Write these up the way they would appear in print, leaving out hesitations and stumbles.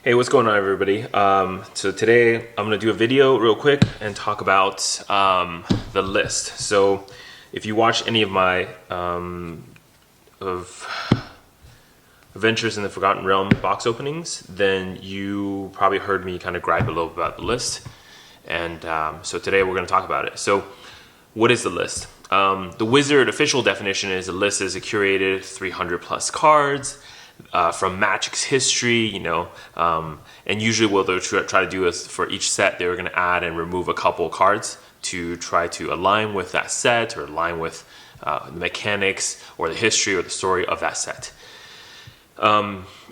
Hey, what's going on, everybody? So today I'm going to do a video real quick and talk about the list. So if you watch any of my of Adventures in the Forgotten Realm box openings, then you probably heard me kind of gripe a little bit about the list. And so today we're going to talk about it. So what is the list? The Wizard official definition is a list is a curated 300 plus cards from Magic's history, and usually what they'll try to do is for each set, they're going to add and remove a couple of cards to try to align with that set or align with the mechanics or the history or the story of that set.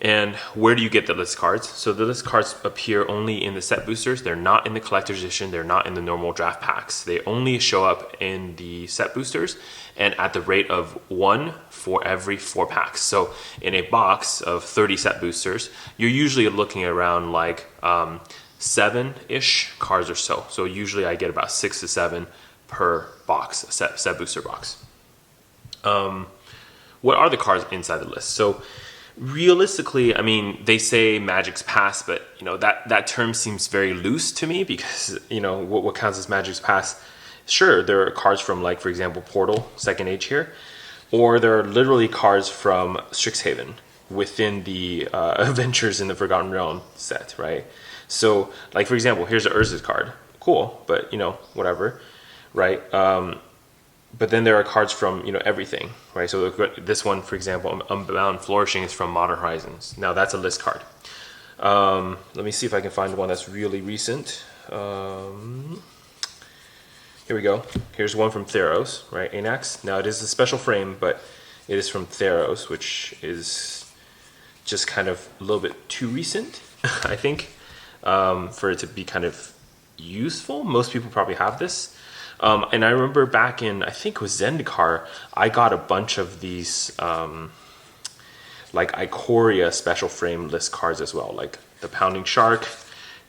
And where do you get the list cards? So the list cards appear only in the set boosters. They're not in the collector's edition. They're not in the normal draft packs. They only show up in the set boosters and at the rate of 1 for every 4 packs. So in a box of 30 set boosters, you're usually looking around like 7-ish cards or so. So usually I get about 6 to 7 per box, set booster box. What are the cards inside the list? So realistically, I mean, they say Magic's Pass, but that term seems very loose to me because what counts as Magic's Pass? Sure, there are cards from, like, for example, Portal Second Age here, or there are literally cards from Strixhaven within the Adventures in the Forgotten Realm set, right? So, like, for example, here's an Urza's card, cool, but whatever, right? But then there are cards from everything, right? So this one, for example, Unbound Flourishing, is from Modern Horizons. Now that's a list card. Let me see if I can find one that's really recent. Here we go. Here's one from Theros, right? Anax. Now it is a special frame, but it is from Theros, which is just kind of a little bit too recent, I think, for it to be kind of useful. Most people probably have this. And I remember back in, I think it was Zendikar, I got a bunch of these like Ikoria special frame list cards as well, like the Pounding Shark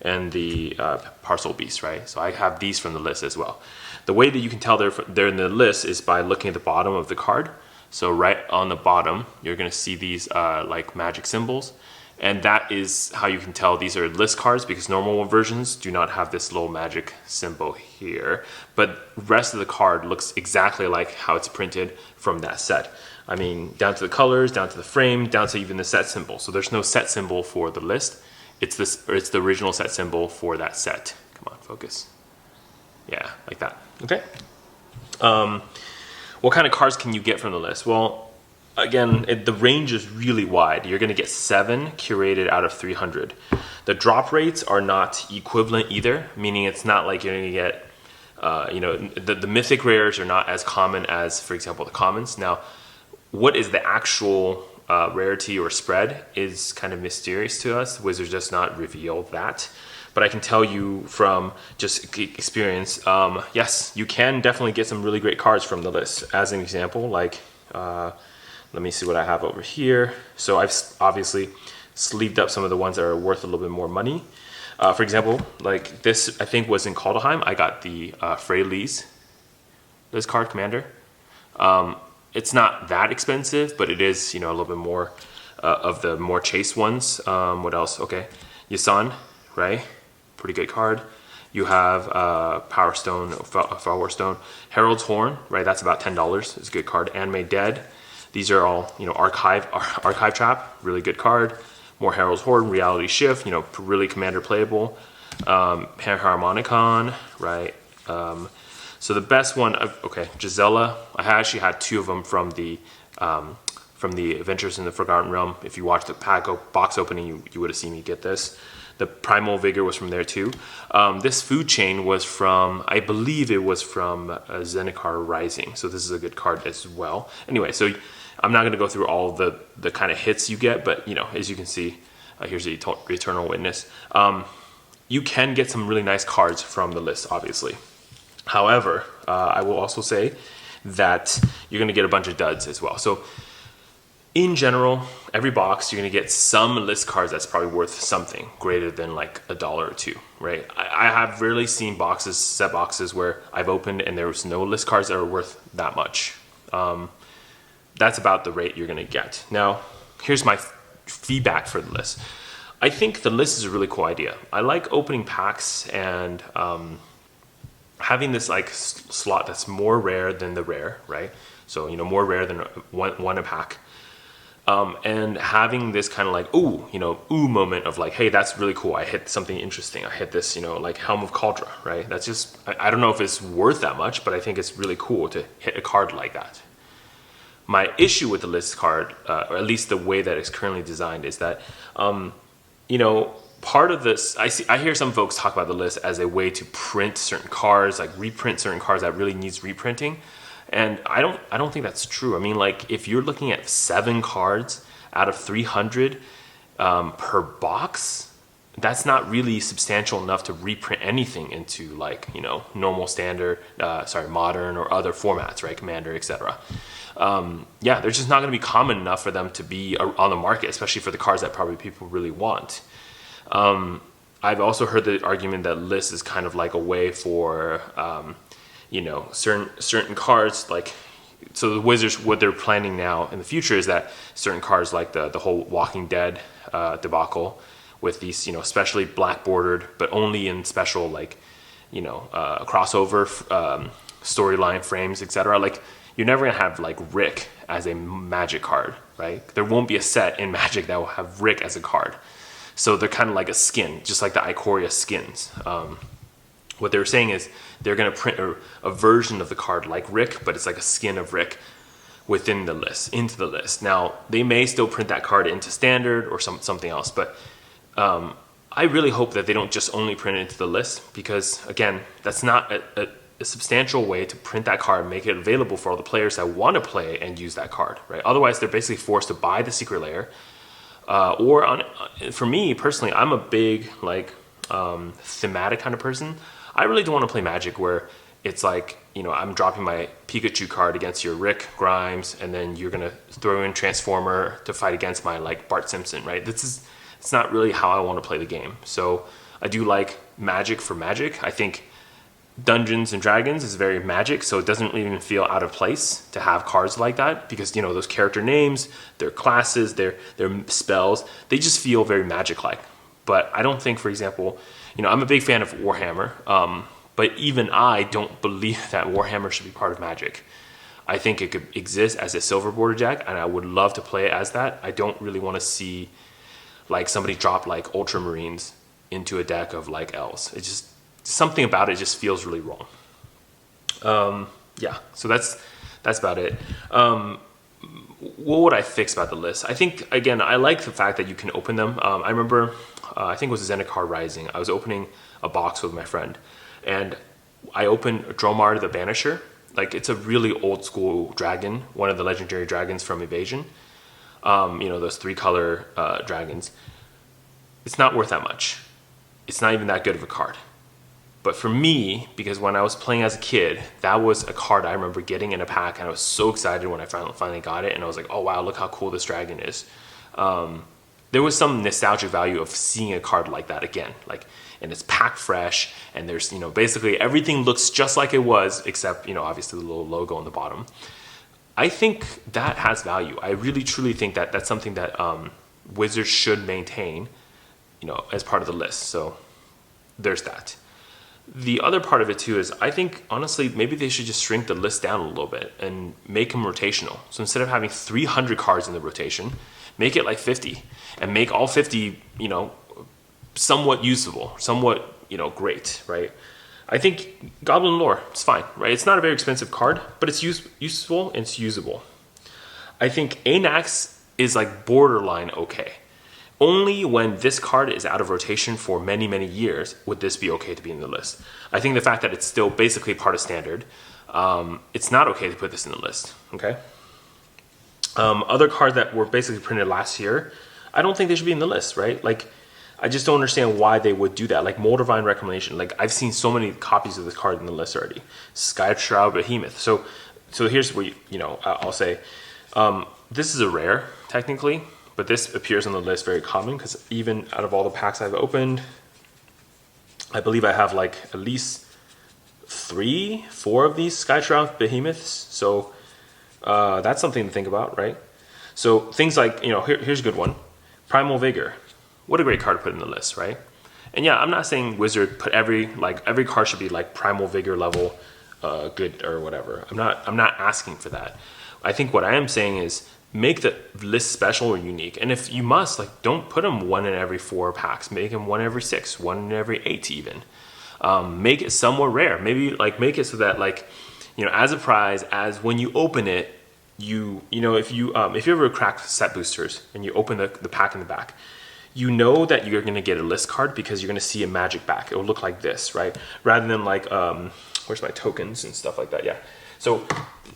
and the Parcel Beast, right? So I have these from the list as well. The way that you can tell they're in the list is by looking at the bottom of the card. So right on the bottom, you're going to see these like magic symbols. And that is how you can tell these are list cards, because normal versions do not have this little magic symbol here. But the rest of the card looks exactly like how it's printed from that set. I mean, down to the colors, down to the frame, down to even the set symbol. So there's no set symbol for the list. It's the original set symbol for that set. Come on, focus. Yeah, like that. Okay. What kind of cards can you get from the list? Well, again, the range is really wide. You're going to get 7 curated out of 300. The drop rates are not equivalent either, meaning it's not like you're going to get, the mythic rares are not as common as, for example, the commons. Now, what is the actual rarity or spread is kind of mysterious to us. Wizards does not reveal that. But I can tell you from just experience, yes, you can definitely get some really great cards from the list. As an example, like, let me see what I have over here. So I've obviously sleeved up some of the ones that are worth a little bit more money. For example, like this, I think was in Kaldheim. I got the Freyalise list card commander. It's not that expensive, but it is, a little bit more of the more chase ones. What else? Okay, Yasan, right? Pretty good card. You have Power Stone, Flower Stone, Herald's Horn, right? That's about $10. It's a good card. Handmaid Dead. These are all, Archive Trap, really good card. More Herald's Horn, Reality Shift, really commander playable. Panharmonicon, right? So the best one, okay, Gisela. I actually had 2 of them from the Adventures in the Forgotten Realm. If you watched the box opening, you would have seen me get this. The Primal Vigor was from there too. This Food Chain was from, I believe it was from Zendikar Rising. So this is a good card as well. Anyway, so I'm not going to go through all the kind of hits you get, but as you can see, here's the Eternal Witness. You can get some really nice cards from the list, obviously. However, I will also say that you're going to get a bunch of duds as well. So in general, every box, you're going to get some list cards that's probably worth something greater than like $1 or $2, right? I have rarely seen set boxes where I've opened and there was no list cards that are worth that much. That's about the rate you're going to get. Now, here's my feedback for the list. I think the list is a really cool idea. I like opening packs and having this like slot that's more rare than the rare, right? So, you know, more rare than one a pack. And having this kind of like, ooh moment of like, hey, that's really cool. I hit something interesting. I hit this, you know, like Helm of Cauldra, right? That's just, I don't know if it's worth that much, but I think it's really cool to hit a card like that. My issue with the list card, or at least the way that it's currently designed, is that, you know, part of this, I hear some folks talk about the list as a way to print certain cards, like reprint certain cards that really needs reprinting. And I don't think that's true. I mean, like, if you're looking at 7 cards out of 300 per box, that's not really substantial enough to reprint anything into, like, you know, normal, standard, modern or other formats, right? Commander, etc. Yeah, they're just not going to be common enough for them to be on the market, especially for the cards that probably people really want. I've also heard the argument that list is kind of like a way for you know, certain cards, like, so the Wizards, what they're planning now in the future is that certain cards like the whole Walking Dead debacle with these, you know, especially black bordered, but only in special, like, you know, crossover storyline frames, etc. Like, you're never gonna have like Rick as a Magic card, right? There won't be a set in Magic that will have Rick as a card. So they're kind of like a skin, just like the Ikoria skins. What they were saying is they're going to print a version of the card like Rick, but it's like a skin of Rick within the list, into the list. Now, they may still print that card into standard or something else, but I really hope that they don't just only print it into the list, because, again, that's not a substantial way to print that card and make it available for all the players that want to play and use that card, right? Otherwise, they're basically forced to buy the Secret Lair. For me, personally, I'm a big, like, thematic kind of person. I really don't want to play Magic where it's like, you know, I'm dropping my Pikachu card against your Rick Grimes, and then you're going to throw in Transformer to fight against my, like, Bart Simpson, right? It's not really how I want to play the game. So I do like Magic for Magic. I think Dungeons and Dragons is very Magic, so it doesn't even feel out of place to have cards like that, because, you know, those character names, their classes, their spells, they just feel very Magic-like. But I don't think, for example, you know, I'm a big fan of Warhammer, but even I don't believe that Warhammer should be part of Magic. I think it could exist as a silver border deck, and I would love to play it as that. I don't really want to see, like, somebody drop, like, Ultramarines into a deck of, like, elves. It's just, something about it just feels really wrong. Yeah, so that's about it. What would I fix about the list? I think, again, I like the fact that you can open them. I remember, I think it was Zendikar Rising. I was opening a box with my friend, and I opened Dromar the Banisher. Like, it's a really old school dragon, one of the legendary dragons from Evasion. You know, those 3-color dragons. It's not worth that much. It's not even that good of a card. But for me, because when I was playing as a kid, that was a card I remember getting in a pack, and I was so excited when I finally got it, and I was like, oh wow, look how cool this dragon is. There was some nostalgic value of seeing a card like that again, like, and it's packed fresh, and there's, you know, basically everything looks just like it was, except, you know, obviously the little logo on the bottom. I think that has value. I really truly think that that's something that Wizards should maintain, you know, as part of the list. So there's that. The other part of it too is, I think, honestly, maybe they should just shrink the list down a little bit and make them rotational. So instead of having 300 cards in the rotation, make it like 50, and make all 50, you know, somewhat usable, somewhat, you know, great, right? I think Goblin Lore, it's fine, right? It's not a very expensive card, but it's useful and it's usable. I think Anax is like borderline okay. Only when this card is out of rotation for many, many years would this be okay to be in the list. I think the fact that it's still basically part of standard, it's not okay to put this in the list, okay? Other cards that were basically printed last year, I don't think they should be in the list, right? Like, I just don't understand why they would do that. Like Moldavine Reclamation, like, I've seen so many copies of this card in the list already. Skyshroud Behemoth. So here's what, you know, I'll say. This is a rare, technically, but this appears on the list very common, because even out of all the packs I've opened, I believe I have like at least 3-4 of these Skyshroud Behemoths. So that's something to think about, right? So things like, you know, here's a good one. Primal Vigor. what a great card to put in the list, right? And yeah, I'm not saying Wizard put every card should be like Primal Vigor level good or whatever. I'm not asking for that. I think what I am saying is make the list special or unique. And if you must, like, don't put them 1 in every 4 packs. Make them 1 every 6, 1 in every 8 even. Make it somewhat rare. Maybe like make it so that, like, you know, as a prize, as when you open it, you know, if you ever crack set boosters and you open the pack in the back, you know that you're going to get a list card because you're going to see a magic back. It will look like this, right? Rather than like, where's my tokens and stuff like that? Yeah. So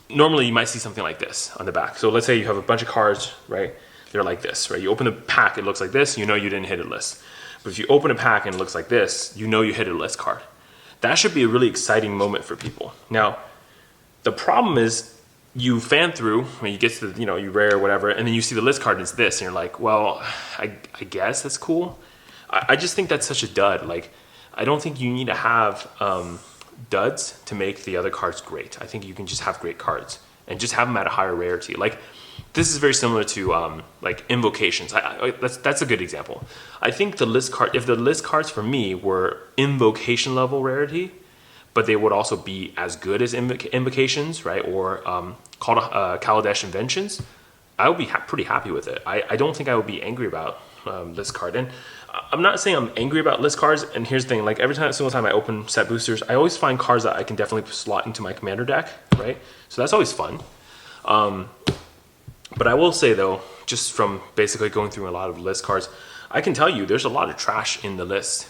normally you might see something like this on the back. So let's say you have a bunch of cards, right? They're like this, right? You open the pack, it looks like this, you know you didn't hit a list. But if you open a pack and it looks like this, you know you hit a list card. That should be a really exciting moment for people. Now, the problem is you fan through, when you get to the, you know, you rare or whatever, and then you see the list card and it's this, and you're like, well, I guess that's cool. I just think that's such a dud. Like, I don't think you need to have duds to make the other cards great. I think you can just have great cards and just have them at a higher rarity. Like, this is very similar to like invocations. That's a good example. I think the list card, if the list cards for me were invocation level rarity, but they would also be as good as invocations, right? Or called Kaladesh Inventions, I would be pretty happy with it. I don't think I would be angry about list card. And I'm not saying I'm angry about list cards. And here's the thing, like every single time I open set boosters, I always find cards that I can definitely slot into my commander deck, right? So that's always fun. But I will say though, just from basically going through a lot of list cards, I can tell you there's a lot of trash in the list.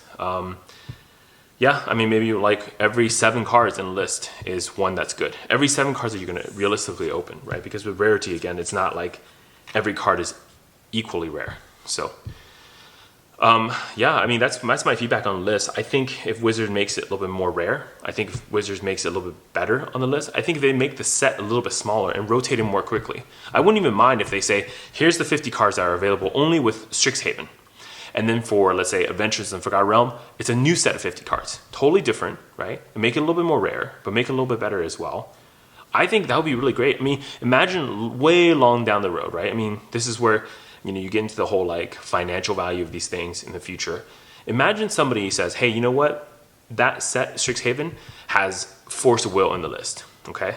Yeah, I mean, maybe like every 7 cards in the list is one that's good. Every 7 cards that you're going to realistically open, right? Because with rarity, again, it's not like every card is equally rare. So, yeah, I mean, that's my feedback on the list. I think if Wizard makes it a little bit more rare, I think if Wizards makes it a little bit better on the list, I think if they make the set a little bit smaller and rotate it more quickly. I wouldn't even mind if they say, here's the 50 cards that are available only with Strixhaven. And then for, let's say, Adventures in Forgotten Realm, it's a new set of 50 cards. Totally different, right? And make it a little bit more rare, but make it a little bit better as well. I think that would be really great. I mean, imagine way long down the road, right? I mean, this is where, you know, you get into the whole like financial value of these things in the future. Imagine somebody says, hey, you know what? That set, Strixhaven, has Force of Will in the list, okay?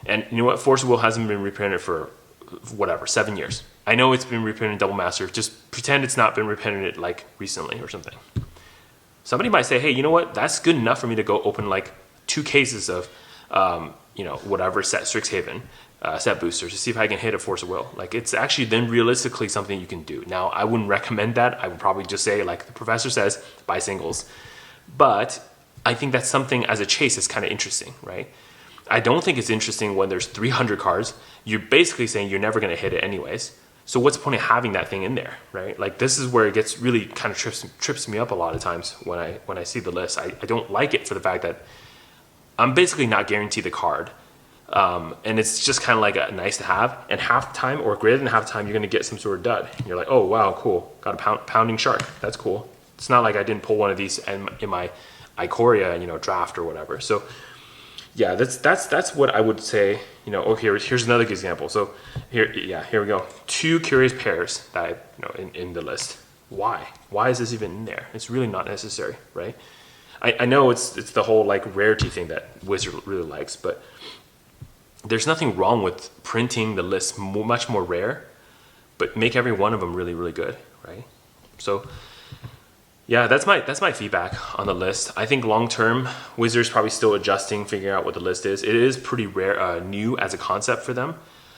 And you know what? Force of Will hasn't been reprinted for, whatever, 7 years. I know it's been reprinted in Double Master. Just pretend it's not been reprinted like recently or something. Somebody might say, hey, you know what? That's good enough for me to go open like 2 cases of, you know, whatever set Strixhaven, set boosters to see if I can hit a Force of Will. Like, it's actually then realistically something you can do. Now, I wouldn't recommend that. I would probably just say, like the professor says, buy singles. But I think that's something as a chase is kind of interesting, right? I don't think it's interesting when there's 300 cards. You're basically saying you're never going to hit it anyways. So what's the point of having that thing in there, right? Like, this is where it gets really kind of trips me up a lot of times when I see the list. I don't like it for the fact that I'm basically not guaranteed the card. And it's just kind of like a nice to have. And half the time or greater than half the time, you're going to get some sort of dud. You're like, oh, wow, cool. Got a pounding shark. That's cool. It's not like I didn't pull one of these in my Ikoria, you know, draft or whatever. So yeah, that's what I would say. You know, oh, here's another good example. So here we go. 2 curious pairs that you know in the list. Why is this even in there? It's really not necessary, right? I know it's the whole like rarity thing that Wizard really likes, but there's nothing wrong with printing the list much more rare, but make every one of them really, really good, right? So yeah, that's my feedback on the list. I think long term, Wizards probably still adjusting, figuring out what the list is. It is pretty rare, new as a concept for them.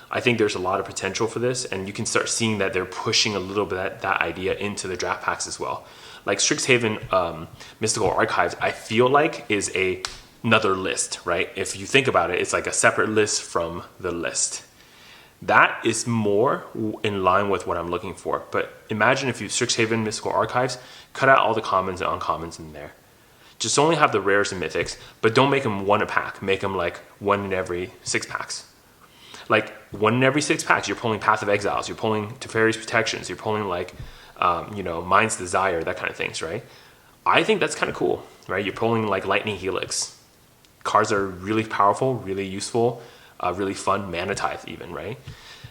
I think there's a lot of potential for this, and you can start seeing that they're pushing a little bit that idea into the draft packs as well. Like Strixhaven Mystical Archives, I feel like is another list, right? If you think about it, it's like a separate list from the list. That is more in line with what I'm looking for. But imagine if you Strixhaven Mystical Archives, cut out all the commons and uncommons in there. Just only have the rares and mythics, but don't make them 1 a pack. Make them like 1 in every 6 packs. Like 1 in every 6 packs, you're pulling Path of Exiles, you're pulling Teferi's Protections, you're pulling like, you know, Mind's Desire, that kind of things, right? I think that's kind of cool, right? You're pulling like Lightning Helix. Cards are really powerful, really useful, really fun, Mana Tithe even, right?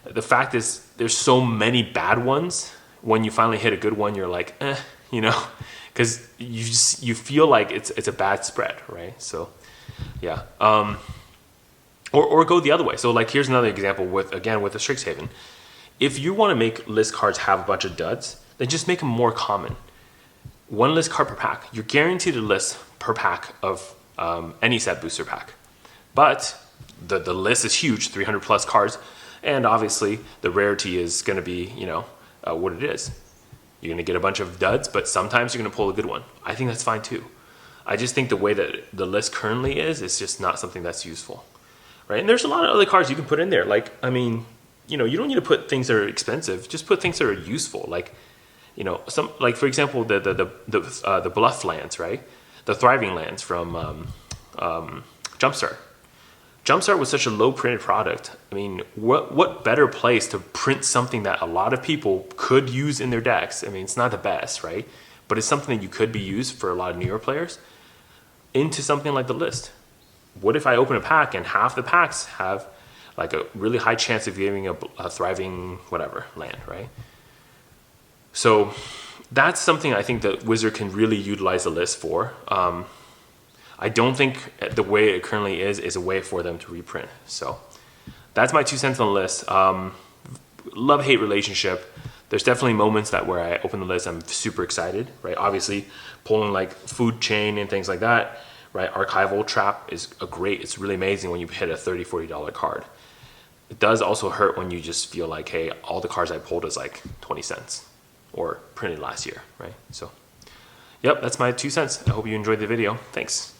The fact is there's so many bad ones when you finally hit a good one, you're like, you know, because you feel like it's a bad spread, right? So yeah, or go the other way. So like here's another example with the Strixhaven. If you want to make list cards have a bunch of duds, then just make them more common. One list card per pack. You're guaranteed a list per pack of any set booster pack. But the list is huge, 300 plus cards, and obviously the rarity is going to be, you know, what it is. You're going to get a bunch of duds, but sometimes you're going to pull a good one. I think that's fine too. I just think the way that the list currently is just not something that's useful, right? And there's a lot of other cards you can put in there. Like, I mean, you know, you don't need to put things that are expensive. Just put things that are useful. Like, you know, some, like for example, the bluff lands, right? The thriving lands from Jumpstart. Jumpstart was such a low printed product. I mean, what better place to print something that a lot of people could use in their decks? I mean, it's not the best, right? But it's something that you could be used for a lot of newer players into something like the list. What if I open a pack and half the packs have like a really high chance of giving a thriving whatever land, right? So that's something I think that Wizard can really utilize the list for. I don't think the way it currently is a way for them to reprint. So that's my 2 cents on the list. Love-hate relationship. There's definitely moments that where I open the list, I'm super excited, right? Obviously, pulling like food chain and things like that, right? Archival Trap is it's really amazing when you hit a $30, $40 card. It does also hurt when you just feel like, hey, all the cards I pulled is like 20 cents or printed last year, right? So, yep, that's my 2 cents. I hope you enjoyed the video. Thanks.